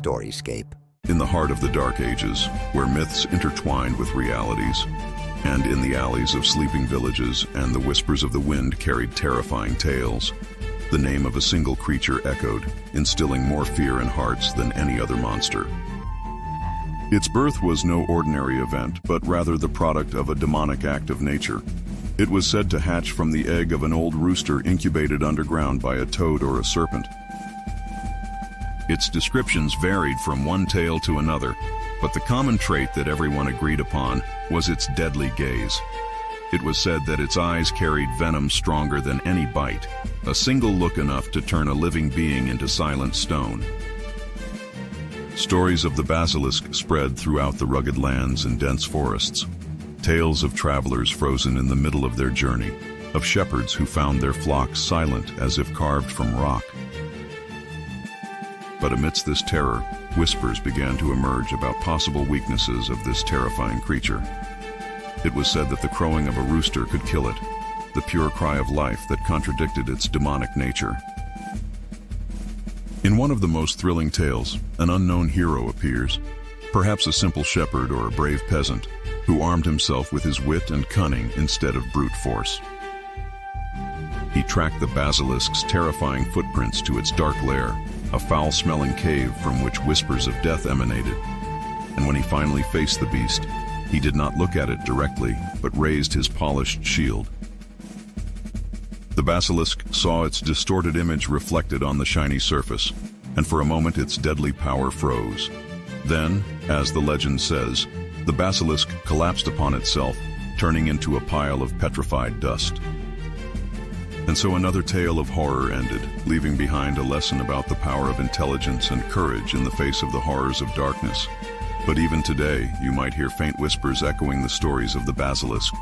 storyscape. In the heart of the Dark Ages, where myths intertwined with realities, and in the alleys of sleeping villages and the whispers of the wind carried terrifying tales, the name of a single creature echoed, instilling more fear in hearts than any other monster. Its birth was no ordinary event, but rather the product of a demonic act of nature. It was said to hatch from the egg of an old rooster incubated underground by a toad or a serpent. Its descriptions varied from one tale to another, but the common trait that everyone agreed upon was its deadly gaze. It was said that its eyes carried venom stronger than any bite, a single look enough to turn a living being into silent stone. Stories of the basilisk spread throughout the rugged lands and dense forests. Tales of travelers frozen in the middle of their journey, of shepherds who found their flocks silent as if carved from rock. But amidst this terror, whispers began to emerge about possible weaknesses of this terrifying creature. It was said that the crowing of a rooster could kill it, the pure cry of life that contradicted its demonic nature. In one of the most thrilling tales, an unknown hero appears, perhaps a simple shepherd or a brave peasant, who armed himself with his wit and cunning instead of brute force. He tracked the basilisk's terrifying footprints to its dark lair, a foul-smelling cave from which whispers of death emanated. And when he finally faced the beast, he did not look at it directly, but raised his polished shield. The basilisk saw its distorted image reflected on the shiny surface, and for a moment its deadly power froze. Then, as the legend says, the basilisk collapsed upon itself, turning into a pile of petrified dust. And so another tale of horror ended, leaving behind a lesson about the power of intelligence and courage in the face of the horrors of darkness. But even today, you might hear faint whispers echoing the stories of the basilisk,